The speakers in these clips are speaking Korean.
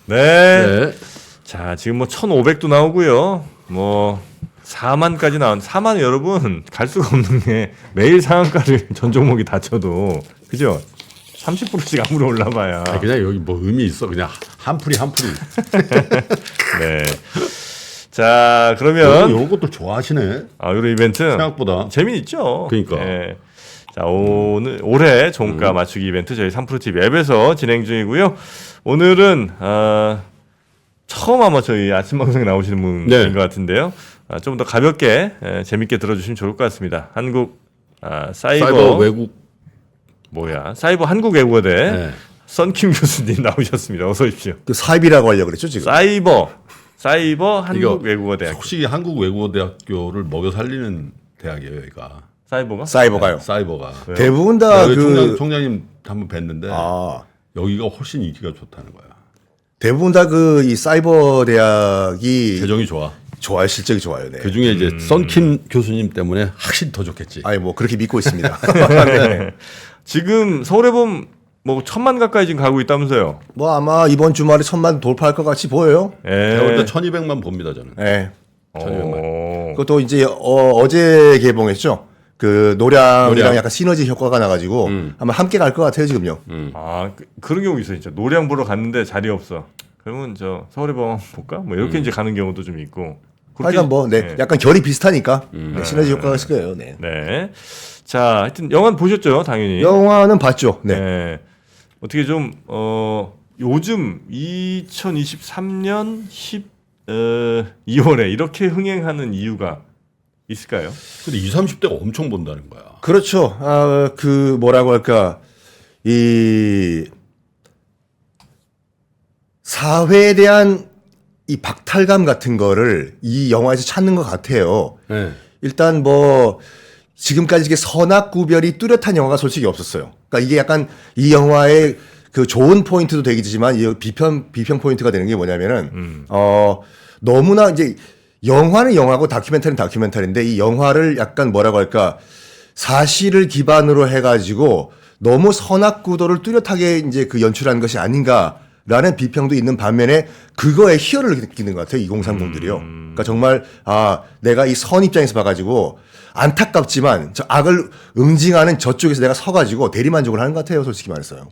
네. 네. 자, 지금 뭐 1,500도 나오고요. 뭐 4만까지 나온 4만 여러분 갈 수가 없는 게 매일 상한가를 전 종목이 다쳐도 그죠? 30%씩 아무리 올라봐야. 그냥 여기 뭐 의미 있어. 그냥 한 풀이. 네. 자, 그러면 이런 것도 좋아하시네. 요런 이벤트 생각보다. 재미있죠. 그러니까. 네. 자, 올해 종가 맞추기 이벤트 저희 3프로TV 앱에서 진행 중이고요. 오늘은 처음 아마 저희 아침 방송에 나오시는 분인 네. 것 같은데요. 좀 더 가볍게 재밌게 들어주시면 좋을 것 같습니다. 한국 사이버 외국. 사이버 한국 외국어대 네. 썬킴 교수님 나오셨습니다. 어서 오십시오. 그 사입이라고 하려고 그랬죠 지금. 사이버 한국 외국어대학. 혹시 한국 외국어대학교를 먹여 살리는 대학이에요, 여기가. 사이버가? 사이버가요. 사이버가. 대부분 다 총장님 한번 뵀는데 여기가 훨씬 인기가 좋다는 거야. 대부분 다 그 이 사이버 대학이 재정이 좋아. 좋아요, 실적이 좋아요. 네. 그 중에 이제 썬킴 교수님 때문에 확실히 더 좋겠지. 아니 뭐 그렇게 믿고 있습니다. 네. 지금 서울에 보면 뭐 1,000만 가까이 지금 가고 있다면서요? 뭐 아마 이번 주말에 1,000만 돌파할 것 같이 보여요. 제가 볼 때 1,200만 봅니다 저는. 네. 1,200만. 그것도 이제 어제 개봉했죠. 그 노량이랑 약간 시너지 효과가 나가지고 아마 함께 갈 것 같아요 지금요. 그런 경우 있어요. 진짜 노량 보러 갔는데 자리 없어. 그러면 저 서울의 방 볼까? 뭐 이렇게 이제 가는 경우도 좀 있고. 그러니까 뭐 약간 결이 비슷하니까 시너지 효과가 있을 거예요. 네. 네. 자, 하여튼 영화는 보셨죠, 당연히. 영화는 봤죠. 네. 네. 어떻게 좀 요즘 2023년 2월에 이렇게 흥행하는 이유가 있을까요? 근데 20, 30대가 엄청 본다는 거야. 그렇죠. 그 뭐라고 할까 이 사회에 대한 이 박탈감 같은 거를 이 영화에서 찾는 것 같아요. 네. 일단 뭐 지금까지 이게 선악 구별이 뚜렷한 영화가 솔직히 없었어요. 그러니까 이게 약간 이 영화의 그 좋은 포인트도 되겠지만 이 비평 포인트가 되는 게 뭐냐면은 너무나 이제 영화는 영화고 다큐멘터리는 다큐멘터리인데 이 영화를 약간 뭐라고 할까 사실을 기반으로 해가지고 너무 선악 구도를 뚜렷하게 이제 그 연출한 것이 아닌가라는 비평도 있는 반면에 그거에 희열을 느끼는 것 같아요 2030들이요. 그러니까 정말 내가 이 선 입장에서 봐가지고 안타깝지만 저 악을 응징하는 저쪽에서 내가 서가지고 대리만족을 하는 것 같아요 솔직히 말했어요.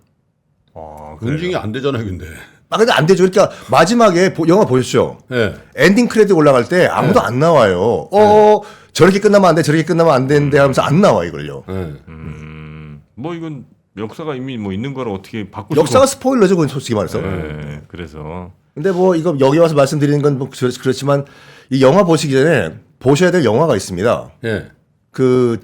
응징이 안 되잖아요, 근데. 근데 안 되죠. 그러니까 마지막에 영화 보셨죠? 네. 엔딩 크레딧 올라갈 때 아무도 안 나와요. 저렇게 끝나면 안 돼, 저렇게 끝나면 안 되는데 하면서 안 나와 이걸요. 뭐 이건 역사가 이미 뭐 있는 거를 어떻게 바꾸고 역사가 스포일러죠, 그건 솔직히 말해서. 네, 그래서 근데 뭐 이거 여기 와서 말씀드리는 건 뭐 그렇지만 이 영화 보시기 전에 보셔야 될 영화가 있습니다. 네. 그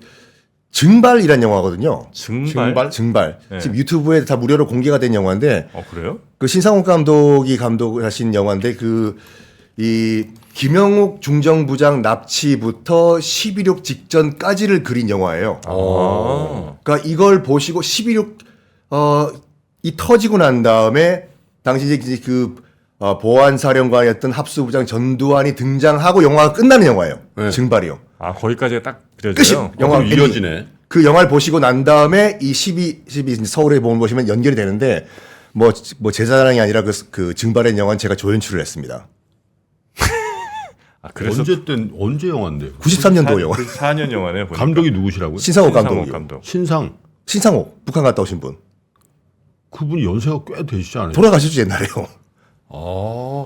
증발이라는 영화거든요. 증발. 네. 지금 유튜브에 다 무료로 공개가 된 영화인데. 그래요? 그 신상욱 감독이 감독하신 영화인데 이 김영욱 중정부장 납치부터 11.6 직전까지를 그린 영화예요. 그러니까 이걸 보시고 11.6 이 터지고 난 다음에 당시 이제 그 보안사령관이었던 합수부장 전두환이 등장하고 영화가 끝나는 영화예요. 네. 증발이요. 거기까지가 딱 그려져요. 끝이 영화 이어지네. 그 영화를 보시고 난 다음에 이 12 서울의 봄을 보시면 연결이 되는데 뭐 제 자랑이 아니라 그 증발의 영화는 제가 조연출을 했습니다. 그래서 언제 영화인데요? 93년도 영화. 4년 영화네. 보니까. 감독이 누구시라고요? 신상욱 감독. 신상욱 북한 갔다 오신 분. 그분이 연세가 꽤 되시지 않아요? 돌아가셨죠 옛날에요.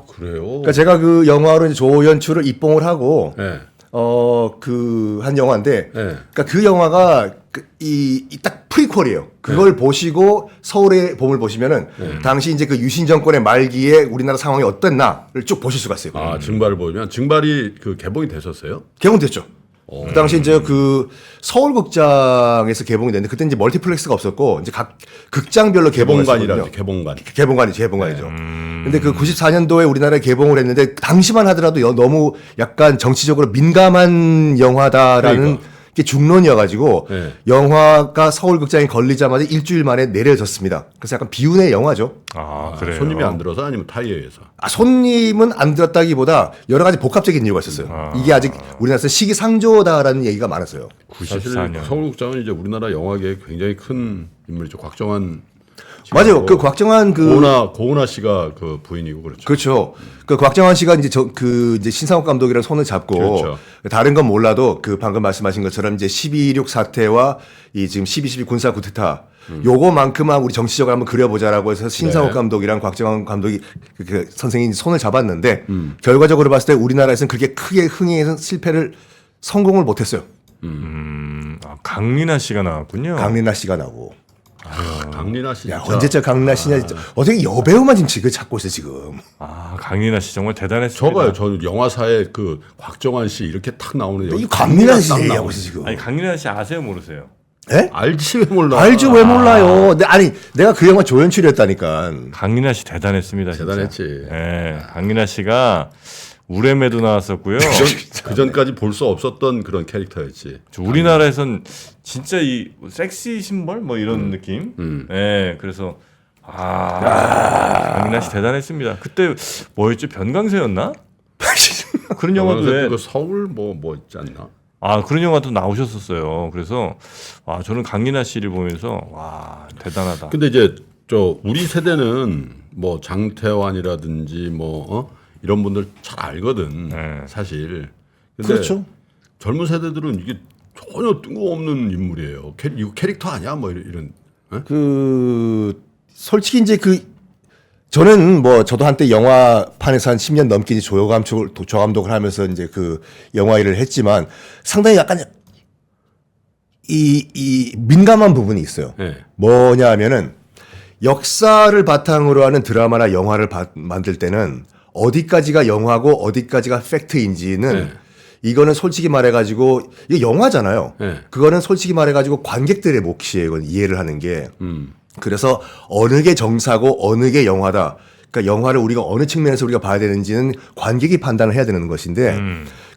그래요? 그러니까 제가 그 영화로 이제 조연출을 입봉을 하고 네. 그 한 영화인데 네. 그러니까 그 영화가 이 딱 프리퀄이에요. 그걸 보시고 서울의 봄을 보시면은 당시 이제 그 유신 정권의 말기에 우리나라 상황이 어땠나를 쭉 보실 수가 있어요. 증발을 보면 증발이 그 개봉이 됐었어요? 개봉됐죠. 그 당시 이제 그 서울극장에서 개봉이 됐는데 그때 이제 멀티플렉스가 없었고 이제 각 극장별로 개봉했거든요. 개봉관이죠. 근데 그 94년도에 우리나라에 개봉을 했는데 당시만 하더라도 너무 약간 정치적으로 민감한 영화다라는 게 중론이어가지고 영화가 서울극장에 걸리자마자 일주일 만에 내려졌습니다. 그래서 약간 비운의 영화죠. 그래요. 손님이 안 들어서 아니면 타이어에서? 손님은 안 들었다기보다 여러 가지 복합적인 이유가 있었어요. 이게 아직 우리나라에서 시기상조다라는 얘기가 많았어요. 94년. 사실 서울극장은 이제 우리나라 영화계에 굉장히 큰 인물이죠. 곽정환 맞아요. 그 곽정환 고은하 씨가 그 부인이고 그렇죠. 그렇죠. 그 곽정환 씨가 이제 이제 신상욱 감독이랑 손을 잡고 그렇죠. 다른 건 몰라도 그 방금 말씀하신 것처럼 이제 12.16 사태와 이 지금 12.12 군사 쿠데타 요거만큼만 우리 정치적으로 한번 그려보자라고 해서 신상욱 네. 감독이랑 곽정환 감독이 그 선생님이 손을 잡았는데 결과적으로 봤을 때 우리나라에서는 그렇게 크게 흥행해서 실패를 성공을 못했어요. 강민아 씨가 나왔군요. 강린아 씨가 나오고. 강린아 씨. 야, 진짜. 언제적 강린아 씨냐 진짜. 어떻게 여배우만 지금 지금 찾고 있어 지금. 강민아 씨 정말 대단했습니다. 저봐요. 저 영화사에 그 곽정환 씨 이렇게 탁 나오는 이 여기 강린아 씨 딱 얘기하고 나오네. 있어 지금. 아니 강민아 씨 아세요 모르세요? 예? 알지 왜 몰라? 알죠 왜 몰라요. 아니 내가 그 영화 조연출이었다니까. 강민아 씨 대단했습니다. 진짜. 대단했지. 예, 강민아 씨가 우레메도 나왔었고요. 그 전까지 볼 수 없었던 그런 캐릭터였지. 우리나라에선 진짜 이 섹시 신벌 뭐 이런 느낌. 예, 그래서 강민아 씨 대단했습니다. 그때 뭐였지 변강세였나? 그런 영화도 왜? 그 서울 뭐 있지 않나? 그런 영화도 나오셨었어요. 그래서 저는 강민아 씨를 보면서 와 대단하다. 근데 이제 우리 세대는 뭐 장태환이라든지 이런 분들 잘 알거든. 네. 사실. 근데 그렇죠. 젊은 세대들은 이게 전혀 뜬금없는 인물이에요. 이거 캐릭터 아니야? 뭐 이런. 솔직히 이제 저는 저도 한때 영화판에서 한 10년 넘게 이제 조감독을 하면서 이제 그 영화 일을 했지만 상당히 약간 이 민감한 부분이 있어요. 네. 뭐냐 하면은 역사를 바탕으로 하는 드라마나 영화를 만들 때는 어디까지가 영화고 어디까지가 팩트인지는 네. 이거는 솔직히 말해가지고 이게 영화잖아요. 네. 그거는 솔직히 말해가지고 관객들의 몫이에요. 이건 이해를 하는 게. 그래서 어느 게 정사고 어느 게 영화다. 그러니까 영화를 우리가 어느 측면에서 우리가 봐야 되는지는 관객이 판단을 해야 되는 것인데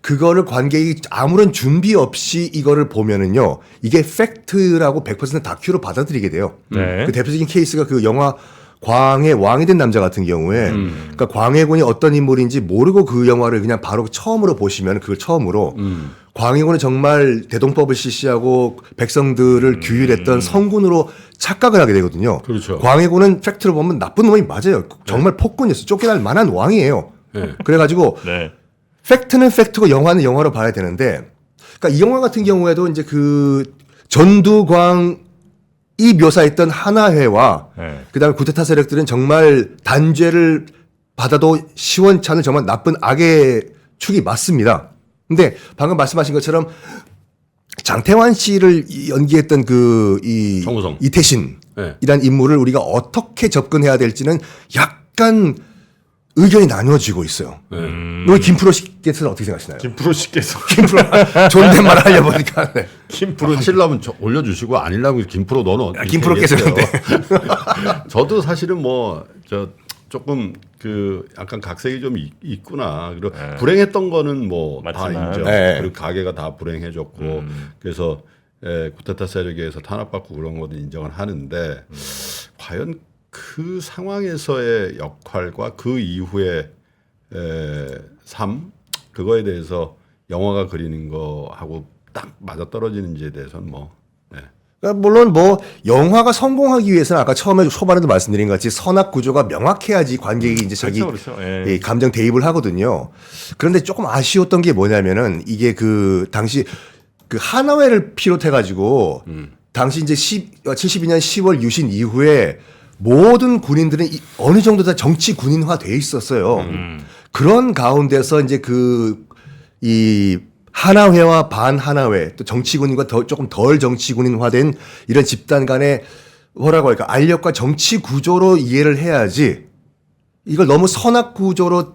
그거를 관객이 아무런 준비 없이 이거를 보면은요. 이게 팩트라고 100% 다큐로 받아들이게 돼요. 네. 그 대표적인 케이스가 그 영화 광해 왕이 된 남자 같은 경우에 그러니까 광해군이 어떤 인물인지 모르고 그 영화를 그냥 바로 처음으로 보시면 그걸 처음으로 광해군은 정말 대동법을 실시하고 백성들을 규율했던 성군으로 착각을 하게 되거든요. 그렇죠. 광해군은 팩트로 보면 나쁜 놈이 맞아요. 정말 폭군이었어요. 쫓겨날 만한 왕이에요. 네. 그래가지고 네. 팩트는 팩트고 영화는 영화로 봐야 되는데 그러니까 이 영화 같은 경우에도 이제 그 전두광 이 묘사했던 하나회와 네. 그다음에 구테타 세력들은 정말 단죄를 받아도 시원찮은 정말 나쁜 악의 축이 맞습니다. 근데 방금 말씀하신 것처럼 장태환 씨를 연기했던 정우성. 이태신이란 네. 인물을 우리가 어떻게 접근해야 될지는 약간 의견이 나뉘어지고 있어요. 우리 김프로 씨께서는 어떻게 생각하시나요? 김프로 씨께서 김프로 존댓말 하려보니까 네. 김프로 하시려면 올려주시고 아니려면 김프로 너는 김프로께서는 저도 사실은 조금 약간 각색이 좀 있구나. 그리고 불행했던 거는 다 맞지만. 인정. 네. 그리고 가게가 다 불행해졌고 그래서 구테타 세력에 의해서 탄압받고 그런 것도 인정을 하는데 과연 그 상황에서의 역할과 그 이후의 삶 그거에 대해서 영화가 그리는 거하고 딱 맞아떨어지는지에 대해서는 그러니까 물론 영화가 성공하기 위해서는 아까 초반에도 말씀드린 것 같이 선악 구조가 명확해야지 관객이 이제 자기 그렇죠. 예. 이 감정 대입을 하거든요. 그런데 조금 아쉬웠던 게 뭐냐면은 이게 당시 하나회를 비롯해 가지고 당시 이제 72년 10월 유신 이후에 모든 군인들은 어느 정도 다 정치 군인화 돼 있었어요. 그런 가운데서 이제 이 하나회와 반하나회 또 정치군인과 조금 덜 정치군인화된 이런 집단 간의 뭐라고 할까 알력과 정치 구조로 이해를 해야지 이걸 너무 선악 구조로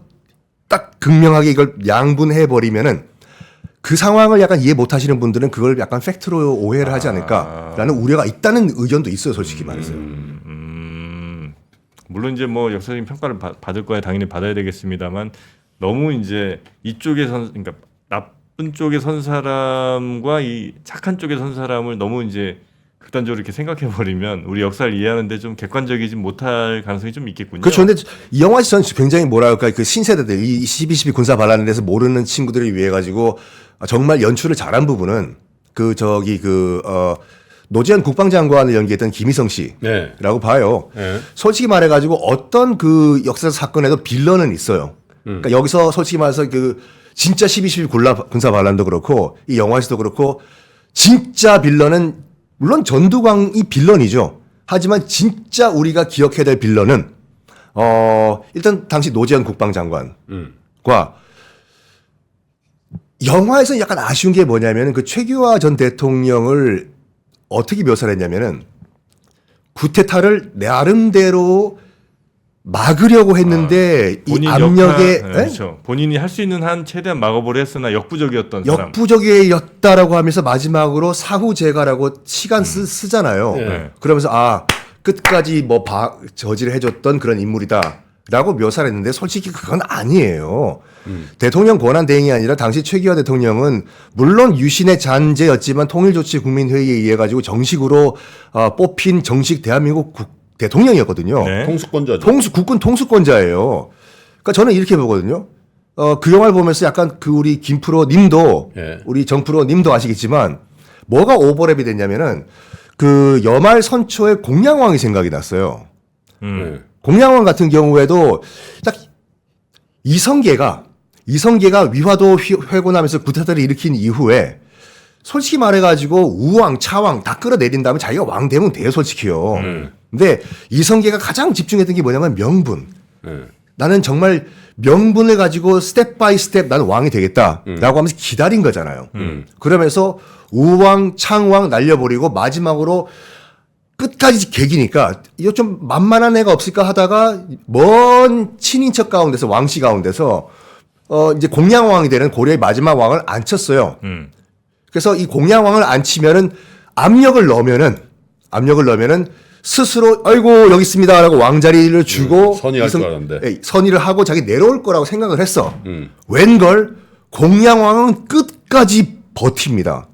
딱 극명하게 이걸 양분해 버리면은 그 상황을 약간 이해 못 하시는 분들은 그걸 약간 팩트로 오해를 하지 않을까라는 우려가 있다는 의견도 있어요, 솔직히 말해서. 물론 이제 역사적인 평가를 받을 거야 당연히 받아야 되겠습니다만 너무 이제 그러니까 나쁜 쪽에 선 사람과 이 착한 쪽에 선 사람을 너무 이제 극단적으로 이렇게 생각해 버리면 우리 역사를 이해하는데 좀 객관적이지 못할 가능성이 좀 있겠군요. 그렇죠. 근데 이 영화에서 저는 굉장히 뭐랄까 그 신세대들 이 12.12 군사 반란에 대해서 모르는 친구들을 위해 가지고 정말 연출을 잘한 부분은 노재현 국방장관을 연기했던 김희성 씨라고 네. 봐요. 네. 솔직히 말해가지고 어떤 그 역사 사건에도 빌런은 있어요. 그러니까 여기서 솔직히 말해서 그 진짜 12.12 군사 반란도 그렇고 이 영화에서도 그렇고 진짜 빌런은 물론 전두광이 빌런이죠. 하지만 진짜 우리가 기억해야 될 빌런은 일단 당시 노재현 국방장관과 영화에서는 약간 아쉬운 게 뭐냐면 그 최규하 전 대통령을 어떻게 묘사를 했냐면은 쿠데타를 나름대로 막으려고 했는데 이 본인 압력에 역할, 그렇죠. 본인이 할 수 있는 한 최대한 막아보려 했으나 역부족이었던 사람. 역부족이었다라고 하면서 마지막으로 사후제가라고 시간 쓰잖아요. 네. 그러면서 끝까지 뭐 저지를 해줬던 그런 인물이다라고 묘사를 했는데 솔직히 그건 아니에요. 대통령 권한 대행이 아니라 당시 최기화 대통령은 물론 유신의 잔재였지만 통일조치국민회의에 의해 가지고 정식으로 뽑힌 정식 대한민국 대통령이었거든요. 네. 통수권자죠. 국군 통수권자예요. 그러니까 저는 이렇게 보거든요. 그 영화를 보면서 약간 그 우리 김프로 님도 예. 우리 정프로 님도 아시겠지만 뭐가 오버랩이 됐냐면은 그 여말 선초의 공양왕이 생각이 났어요. 네. 공양왕 같은 경우에도 딱 이성계가 위화도 회곤하면서 구태타를 일으킨 이후에 솔직히 말해가지고 우왕, 차왕 다 끌어내린 다음에 자기가 왕 되면 돼요, 솔직히요. 근데 이성계가 가장 집중했던 게 뭐냐면 명분. 나는 정말 명분을 가지고 스텝 바이 스텝 나는 왕이 되겠다라고 하면서 기다린 거잖아요. 그러면서 우왕, 창왕 날려버리고 마지막으로 끝까지 개기니까 이거 좀 만만한 애가 없을까 하다가 먼 친인척 가운데서 왕씨 가운데서 이제 공양왕이 되는 고려의 마지막 왕을 앉혔어요. 그래서 이 공양왕을 앉히면은 압력을 넣으면은 스스로 아이고 여기 있습니다라고 왕자리를 주고 선의할 줄 알았는데. 선의를 하고 자기 내려올 거라고 생각을 했어. 웬걸 공양왕은 끝까지 버팁니다.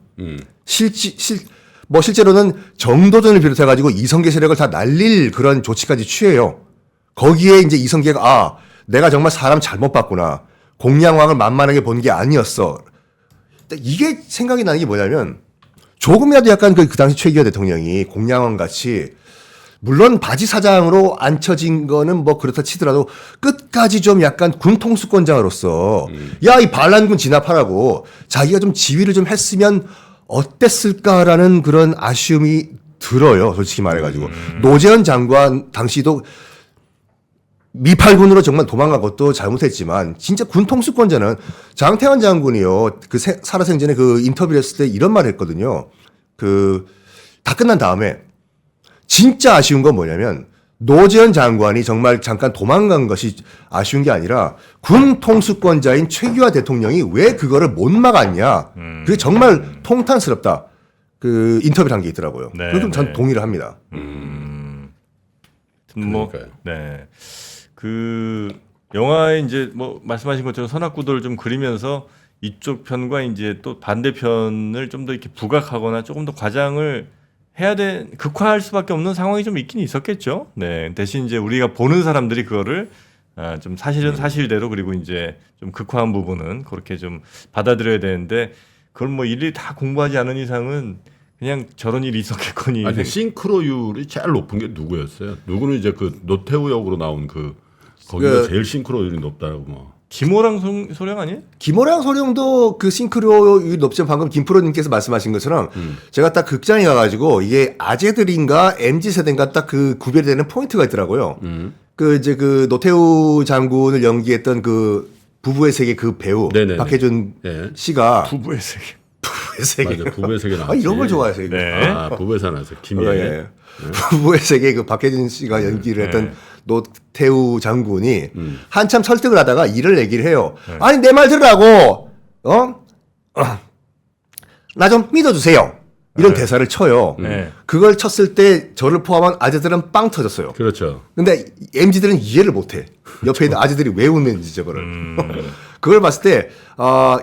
실제로는 정도전을 비롯해가지고 이성계 세력을 다 날릴 그런 조치까지 취해요. 거기에 이제 이성계가 내가 정말 사람 잘못 봤구나. 공양왕을 만만하게 본 게 아니었어. 이게 생각이 나는 게 뭐냐면 조금이라도 약간 그 당시 최기화 대통령이 공양왕 같이 물론 바지 사장으로 앉혀진 거는 뭐 그렇다 치더라도 끝까지 좀 약간 군 통수권자로서 야, 이 반란군 진압하라고 자기가 좀 지휘를 좀 했으면 어땠을까라는 그런 아쉬움이 들어요. 솔직히 말해가지고. 노재현 장관 당시도 미팔군으로 정말 도망간 것도 잘못했지만 진짜 군 통수권자는 장태환 장군이요. 그 살아생전에 그 인터뷰를 했을 때 이런 말을 했거든요. 다 끝난 다음에 진짜 아쉬운 건 뭐냐면 노재현 장관이 정말 잠깐 도망간 것이 아쉬운 게 아니라 군 통수권자인 최규하 대통령이 왜 그거를 못 막았냐. 그게 정말 통탄스럽다. 그 인터뷰를 한 게 있더라고요. 네, 그래도 전 네. 동의를 합니다. 뭐, 그러니까요. 네. 그 영화에 이제 뭐 말씀하신 것처럼 선악구도를 좀 그리면서 이쪽 편과 이제 또 반대편을 좀 더 이렇게 부각하거나 조금 더 과장을 해야 극화할 수밖에 없는 상황이 좀 있긴 있었겠죠. 네. 대신 이제 우리가 보는 사람들이 그거를 좀 사실은 사실대로 그리고 이제 좀 극화한 부분은 그렇게 좀 받아들여야 되는데 그걸 뭐 일일이 다 공부하지 않은 이상은 그냥 저런 일이 있었겠거니. 아니 싱크로율이 제일 높은 게 누구였어요? 누구는 이제 그 노태우 역으로 나온 거기가 제일 싱크로율이 높다고 뭐. 김호랑 소령 아니에요? 김호랑 소령도 그 싱크로율이 높지만 방금 김프로님께서 말씀하신 것처럼 제가 딱 극장에 가가지고 이게 아재들인가 MZ세대인가 딱 그 구별이 되는 포인트가 있더라고요. 그 노태우 장군을 연기했던 그 부부의 세계 그 배우 네네네. 박해준 네. 씨가 부부의 세계. 부부의 세계. 맞아, 부부의 세계 나왔지. 이런 걸 좋아해서 이거. 네. 부부의 세계 나왔어. 김예. 예. 부부의 세계 그 박해준 씨가 연기를 했던 노태우 장군이 한참 설득을 하다가 이를 얘기를 해요. 아니 내 말 들으라고 나 좀 믿어주세요. 이런 대사를 쳐요. 네. 그걸 쳤을 때 저를 포함한 아재들은 빵 터졌어요. 그렇죠. 근데 MZ들은 이해를 못해. 옆에 있는 아재들이 왜 웃는지 저거를. 그걸 봤을 때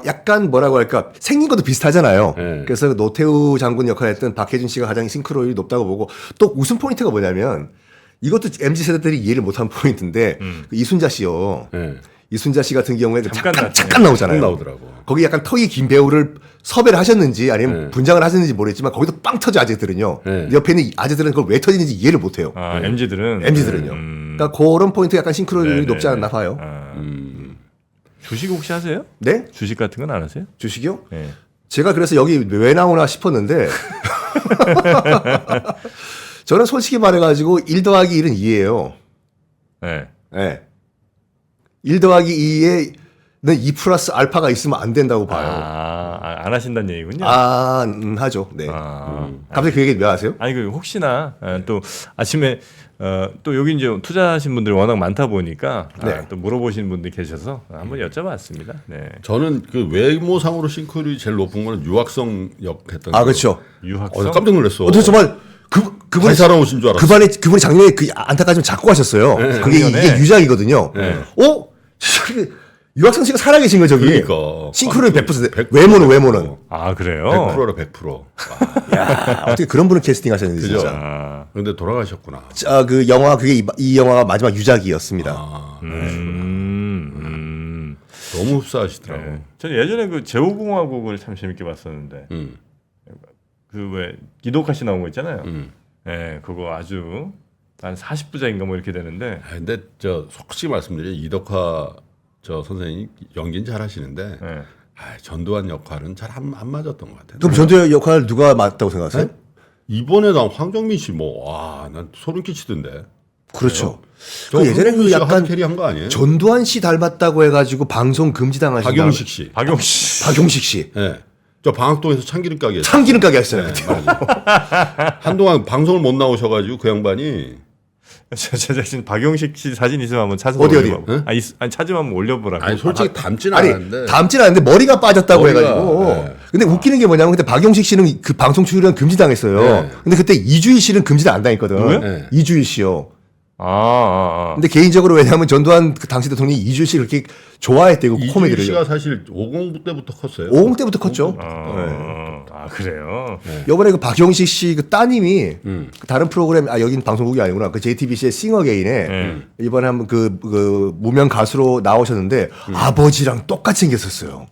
약간 뭐라고 할까 생긴 것도 비슷하잖아요. 네. 그래서 노태우 장군 역할을 했던 박해준 씨가 가장 싱크로율이 높다고 보고 또 웃음 포인트가 뭐냐면 이것도 MZ 세대들이 이해를 못한 포인트인데 그 이순자 씨요. 네. 이순자 씨 같은 경우에 잠깐 잠깐 나오잖아요. 나오더라고. 거기 약간 턱이 긴 배우를 섭외를 하셨는지 아니면 네. 분장을 하셨는지 모르겠지만 거기도 빵 터져 아재들은요. 네. 옆에 있는 아재들은 그걸 왜 터지는지 이해를 못해요. 아, MZ들은 MZ들은요. 그러니까 그런 포인트 약간 싱크로율이 네네네. 높지 않나 봐요. 아. 주식 혹시 하세요? 네? 주식 같은 건 안 하세요? 주식이요? 네. 제가 그래서 여기 왜 나오나 싶었는데 저는 솔직히 말해가지고 1 더하기 1은 2예요. 네. 네. 1 더하기 2에는 2 플러스 알파가 있으면 안 된다고 봐요. 안 하신다는 얘기군요. 하죠. 네. 아. 갑자기 그 얘기 왜 하세요? 아니 그 혹시나 또 아침에 또 여기 이제 투자하신 분들이 워낙 많다 보니까 네. 또 물어보시는 분들이 계셔서 한번 여쭤봤습니다. 네. 저는 그 외모상으로 싱크율이 제일 높은 거는 유학성 역 했던 거. 그렇죠. 유학성. 깜짝 놀랐어. 저 정말 그분이 잘 살아오신 줄 알았어. 그분이 작년에 그 안타까지만 잡고 하셨어요. 그게 작년에? 이게 유작이거든요. 네. 저기 유학성 씨가 살아계신 거 저기. 그러니까. 싱크로는 100%. 100%. 외모는. 아 그래요? 100%라 100%. 야, 어떻게 그런 분을 캐스팅하셨는지 그죠? 진짜. 아, 근데 돌아가셨구나. 그 영화 그게 이 영화가 마지막 유작이었습니다. 너무 흡사하시더라고. 네. 저는 예전에 그 제오공화국을 참 재밌게 봤었는데 그 왜 이도카 씨 나온 거 있잖아요. 네, 그거 아주 한 40부작인가 뭐 이렇게 되는데. 근데 저 솔직히 말씀드려 이덕화 저 선생님 연기는 잘하시는데 네. 전두환 역할은 잘 안 맞았던 것 같아요. 그럼 전두엽 역할 누가 맡았다고 생각하세요? 이번에 나온 황정민 씨 난 소름 끼치던데. 그렇죠. 저 그 예전에 그 약간 약간 캐리 한 거 아니에요? 전두환 씨 닮았다고 해가지고 방송 금지당하신 박용식 씨. 박용식 씨. 네. 저 방학동에서 참기름 가게. 참기름 가게 하시잖아요. 네, 맞아요. 한동안 방송을 못 나오셔가지고 그 양반이 저 지금 박용식 씨 사진 있으면 한번 찾아서 어디? 올려봐. 아니 찾으면 한번 올려보라고. 아니 솔직히 닮진 아니 않았는데. 닮진 않는데 머리가 빠졌다고 머리가, 해가지고. 네. 근데 웃기는 게 뭐냐면 그때 박용식 씨는 그 방송 출연 금지당했어요. 네. 근데 그때 이주일 씨는 금지당 안 당했거든. 누구요? 네. 이주일 씨요. 아. 근데 개인적으로 왜냐하면 전두환 그 당시 대통령이 이주일 씨 그렇게 좋아했대요. 그 이주일 코미디를. 씨가 사실 50 때부터 컸어요. 50 때부터 컸죠. 아 그래요. 요번에 그 박용식 씨 그 따님이 음. 그 다른 프로그램 여긴 방송국이 아니구나. 그 JTBC의 싱어게인에 네. 이번에 한번 그 무명 가수로 나오셨는데 아버지랑 똑같이 생겼었어요.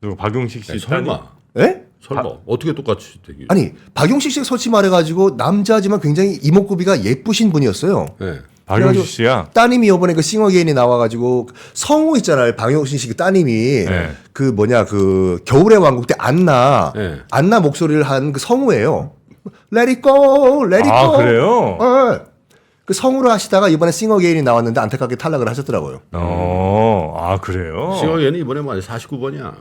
누구 박용식 씨 아니, 딸이? 설마. 예? 설마 어떻게 똑같이 되기? 아니 박용식 씨가 솔직히 말해가지고 남자지만 굉장히 이목구비가 예쁘신 분이었어요. 네. 박용식 씨야. 따님이 이번에 그 싱어게인에 나와가지고 성우 있잖아요. 박용식 씨 그 따님이 네. 그 뭐냐 그 겨울의 왕국 때 안나 네. 안나 목소리를 한 그 성우예요. Let it go, let it 아 go. 그래요? 그 성우를 하시다가 이번에 싱어게인이 나왔는데 안타깝게 탈락을 하셨더라고요. 아 그래요. 싱어게인이 이번에 뭐 49번이야.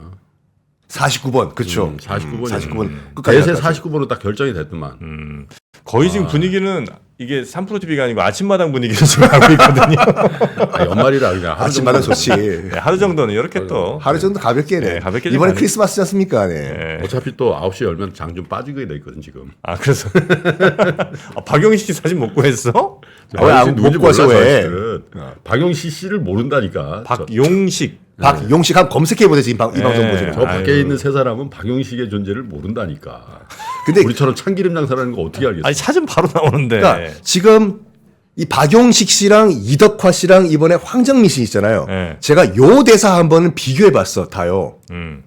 49번 그렇죠. 49번이야. 49번 끝까지 대세 갔죠. 49번으로 딱 결정이 됐더만. 거의 지금 분위기는 이게 3프로 TV가 아니고 아침마당 분위기를 지금 하고 있거든요. 연말이라 그냥 하루 아침마다 정도. 좋지. 네, 하루 정도는 이렇게 또 하루 정도 가볍게 네. 네, 가볍게 이번에 좀 크리스마스지 않습니까? 네. 네. 어차피 또 9시에 열면 장 좀 빠지게 돼 있거든 지금. 아 그래서 박용식 씨 사진 못 구했어? 안 누군지 못 봐서 몰라, 왜? 사실은. 박용식 씨를 모른다니까. 박용식. 박용식 한번 검색해보세요. 지금 이 방송 네. 보시면. 저 밖에 아유. 있는 세 사람은 박용식의 존재를 모른다니까. 근데 우리처럼 참기름 장사라는 거 어떻게 알겠어? 아니 찾으면 바로 나오는데. 그러니까 지금 이 박용식 씨랑 이덕화 씨랑 이번에 황정민 씨 있잖아요. 네. 제가 요 대사 한번 비교해봤어. 다요. 음.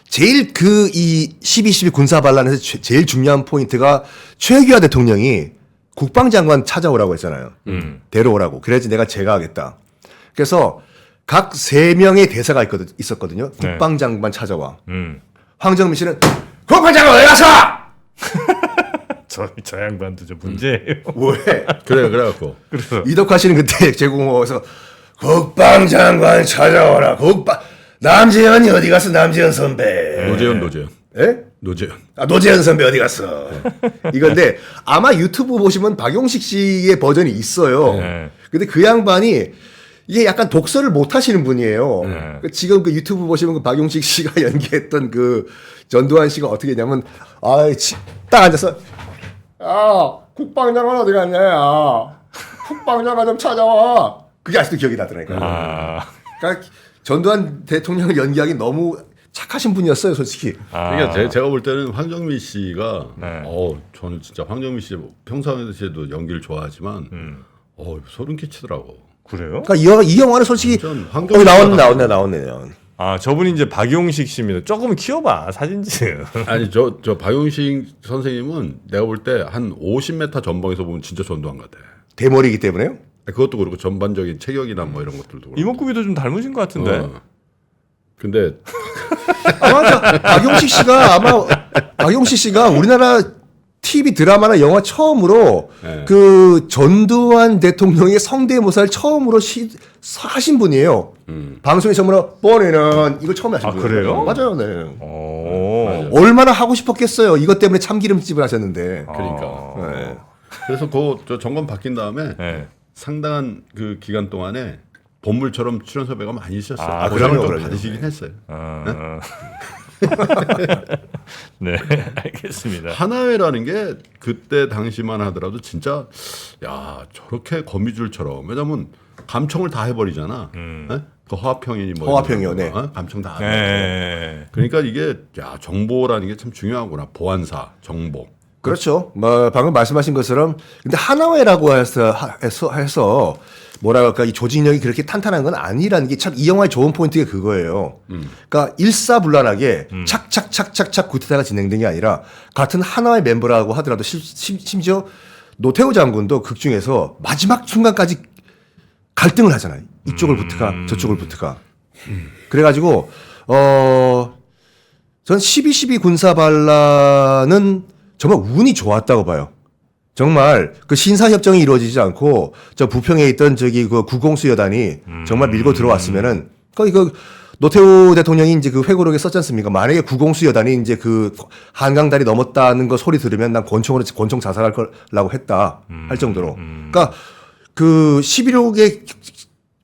제일 그 이 12.12 군사 반란에서 제일 중요한 포인트가 최규하 대통령이 국방장관 찾아오라고 했잖아요. 데려오라고. 그래야지 내가 제거하겠다. 그래서 각 3명의 대사가 있었거든요. 네. 국방장관 찾아와. 음. 황정민 씨는 국방장관 어디 갔어? 저 양반도 저 문제예요. 왜? 그래갖고 그래서 이덕화 씨는 그때 제공호에서 국방장관 찾아오라. 남재현이 어디 갔어? 남재현 선배. 노재현. 예? 노재현. 노재현 선배 어디 갔어? 이건데 아마 유튜브 보시면 박용식 씨의 버전이 있어요. 네. 근데 그 양반이 이게 약간 독서를 못 하시는 분이에요. 네. 지금 그 유튜브 보시면 그 박용식 씨가 연기했던 그 전두환 씨가 어떻게 했냐면 딱 앉아서 국방장관 어디 갔냐? 국방장관 좀 찾아와. 그게 아직도 기억이 나더라고요. 그러니까 전두환 대통령을 연기하기 너무 착하신 분이었어요, 솔직히. 그러니까 제가 볼 때는 황정민 씨가 네. 저는 진짜 황정민 씨 평상시에도 연기를 좋아하지만 소름 끼치더라고. 그래요? 그러니까 이 영화는 솔직히 완전 거기 나왔네요. 아 저분이 이제 박용식 씨입니다. 조금 키워봐 사진지. 아니 저 박용식 선생님은 내가 볼 때 한 50m 전방에서 보면 진짜 전두환 같아. 대머리이기 때문에요. 그것도 그렇고 전반적인 체격이나 뭐 이런 것들도 그렇고. 이목구비도 좀 닮으신 것 같은데. 근데 박용식 씨가 우리나라 TV 드라마나 영화 처음으로 네. 그 전두환 대통령의 성대모사를 처음으로 하신 분이에요. 방송에 처음으로 뻔히는 이걸 처음에 하신 아, 분이에요. 그래요? 맞아요, 네. 오. 얼마나 하고 싶었겠어요. 이것 때문에 참기름집을 하셨는데. 그러니까. 네. 그래서 그 정권 바뀐 다음에 네. 상당한 그 기간 동안에 본물처럼 출연 섭외가 많이 있었어요. 아, 보상을 좀 그럼요. 받으시긴 했어요. 네, 알겠습니다. 하나회라는 게 그때 당시만 하더라도 진짜 야 저렇게 거미줄처럼 왜냐면 감청을 다 해버리잖아. 예? 그 화합형이니 뭐 화합형이요, 이런 거, 네. 감청 다. 네. 그러니까 이게 야 정보라는 게 참 중요하구나. 보안사 정보. 그렇죠. 뭐 방금 말씀하신 것처럼 근데 하나회라고 해서 뭐랄까 이 조직력이 그렇게 탄탄한 건 아니라는 게 참 이 영화의 좋은 포인트가 그거예요. 그러니까 일사불란하게 착착착착착 구태타가 진행된 게 아니라 같은 하나의 멤버라고 하더라도 심지어 노태우 장군도 극 중에서 마지막 순간까지 갈등을 하잖아요. 이쪽을 붙을까 저쪽을 붙을까. 그래가지고 전 12.12 군사반란은 정말 운이 좋았다고 봐요. 정말 그 신사협정이 이루어지지 않고 저 부평에 있던 저기 그 구공수 여단이 정말 밀고 들어왔으면은 거기 그 노태우 대통령이 이제 그 회고록에 썼지 않습니까? 만약에 구공수 여단이 이제 그 한강다리 넘었다는 거 소리 들으면 난 권총 자살할 거라고 했다 할 정도로. 그러니까 그 11.6의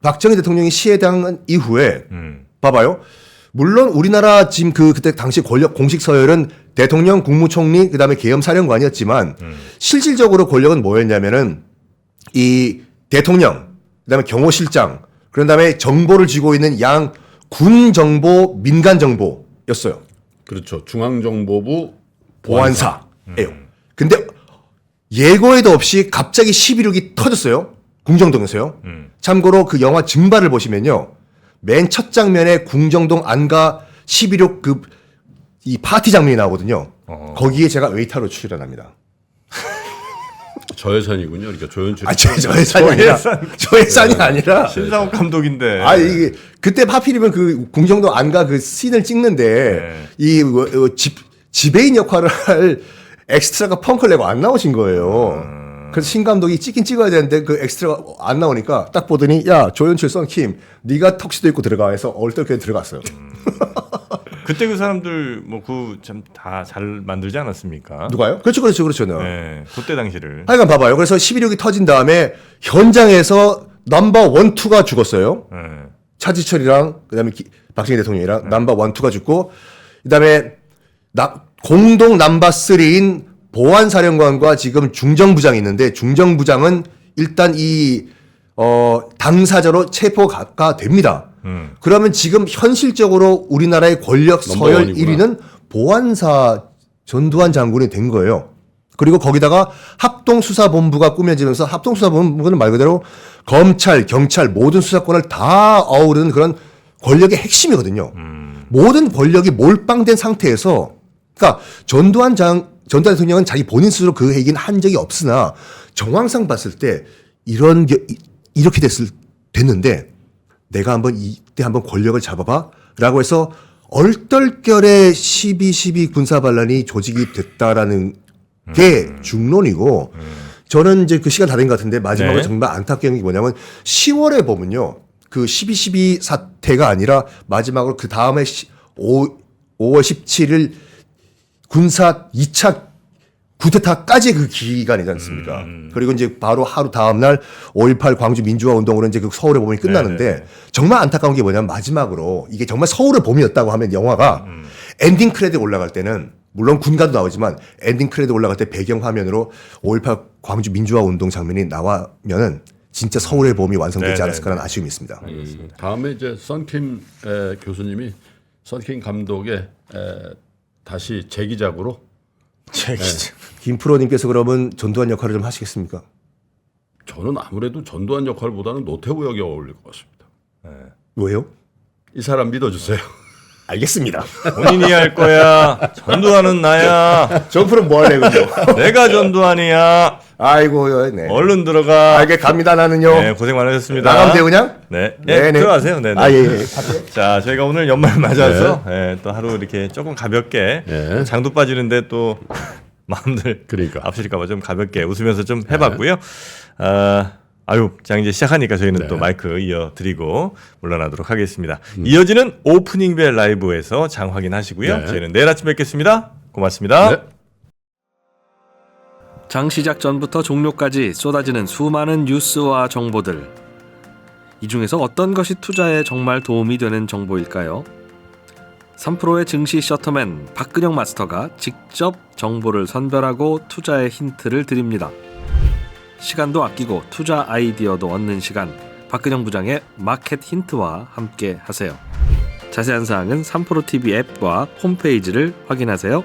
박정희 대통령이 시해당한 이후에 봐봐요. 물론 우리나라 지금 그때 당시 권력 공식 서열은 대통령, 국무총리, 그다음에 계엄사령관이었지만 실질적으로 권력은 뭐였냐면은 이 대통령, 그다음에 경호실장, 그런 다음에 정보를 쥐고 있는 양 군 정보, 민간 정보였어요. 그렇죠. 중앙정보부 보안사예요. 근데 예고에도 없이 갑자기 11.6이 터졌어요. 궁정동에서요. 참고로 그 영화 증발을 보시면요. 맨 첫 장면에 궁정동 안가 11.6 그 이 파티 장면이 나오거든요. 거기에 제가 웨이터로 출연합니다. 저예산이군요. 그러니까 조연출이. 저예산이 아니라. 신상욱 감독인데. 아 이게 그때 하필이면 그 궁정동 안가 그 씬을 찍는데 이 지배인 역할을 할 엑스트라가 펑크를 내고 안 나오신 거예요. 그래서 신 감독이 찍긴 찍어야 되는데 그 엑스트라가 안 나오니까 딱 보더니 야 조연출 썬킴 네가 턱시도 입고 들어가 해서 얼떨결에 들어갔어요. 그때 그 사람들 뭐 그 참 다 잘 만들지 않았습니까? 누가요? 그렇죠. 네, 그때 당시를. 하여간 봐봐요. 그래서 11.6이 터진 다음에 현장에서 넘버 1, 2가 죽었어요. 네. 차지철이랑 그다음에 박정희 대통령이랑 넘버 1, 2가 죽고 그다음에 공동 넘버 3인 보안사령관과 지금 중정부장이 있는데 중정부장은 일단 이 당사자로 체포가 됩니다. 그러면 지금 현실적으로 우리나라의 권력 서열 1위는 보안사 전두환 장군이 된 거예요. 그리고 거기다가 합동수사본부가 꾸며지면서 합동수사본부는 말 그대로 검찰, 경찰 모든 수사권을 다 어우르는 그런 권력의 핵심이거든요. 모든 권력이 몰빵된 상태에서 그러니까 전두환 대통령은 자기 본인 스스로 그 얘기는 한 적이 없으나 정황상 봤을 때 이렇게 됐는데 내가 이때 한번 권력을 잡아봐 라고 해서 얼떨결에 12.12 군사반란이 조직이 됐다라는 게 중론이고 저는 이제 그 시간 다 된 것 같은데 마지막으로 네. 정말 안타까운 게 뭐냐면 10월에 보면요. 그 12.12 사태가 아니라 마지막으로 그 다음에 5월 17일 군사 2차 구테타까지 그 기간이지 않습니까? 그리고 이제 바로 하루 다음날 5.18 광주 민주화 운동으로 이제 그 서울의 봄이 끝나는데 네네. 정말 안타까운 게 뭐냐면 마지막으로 이게 정말 서울의 봄이었다고 하면 영화가 엔딩 크레딧 올라갈 때는 물론 군가도 나오지만 엔딩 크레딧 올라갈 때 배경 화면으로 5.18 광주 민주화 운동 장면이 나와면은 진짜 서울의 봄이 완성되지 네네. 않았을까라는 아쉬움이 있습니다. 다음에 이제 썬킴 교수님이 썬킴 감독의 다시 재기작으로 김프로님께서 그러면 전두환 역할을 좀 하시겠습니까? 저는 아무래도 전두환 역할보다는 노태우 역이 어울릴 것 같습니다. 왜요? 이 사람 믿어주세요. 알겠습니다. 본인이 할 거야. 전두환은 나야. 정프는 뭐 할래 그죠? 내가 전두환이야. 아이고, 네. 얼른 들어가. 알게 갑니다 나는요. 네, 고생 많으셨습니다. 나가면 돼요 그냥? 네, 네네. 들어가세요. 네, 네. 아, 예. 자, 저희가 오늘 연말 맞아서 또 하루 이렇게 조금 가볍게 네. 장도 빠지는데 또 마음들 그러니까. 앞서릴까봐 좀 가볍게 웃으면서 좀 해봤고요. 자 이제 시작하니까 저희는 또 마이크 이어드리고 물러나도록 하겠습니다. 이어지는 오프닝 벨 라이브에서 장 확인하시고요. 네. 저희는 내일 아침 뵙겠습니다. 고맙습니다. 네. 장 시작 전부터 종료까지 쏟아지는 수많은 뉴스와 정보들. 이 중에서 어떤 것이 투자에 정말 도움이 되는 정보일까요? 3프로의 증시 셔터맨 박근영 마스터가 직접 정보를 선별하고 투자의 힌트를 드립니다. 시간도 아끼고 투자 아이디어도 얻는 시간, 박근영 부장의 마켓 힌트와 함께 하세요. 자세한 사항은 3프로 TV 앱과 홈페이지를 확인하세요.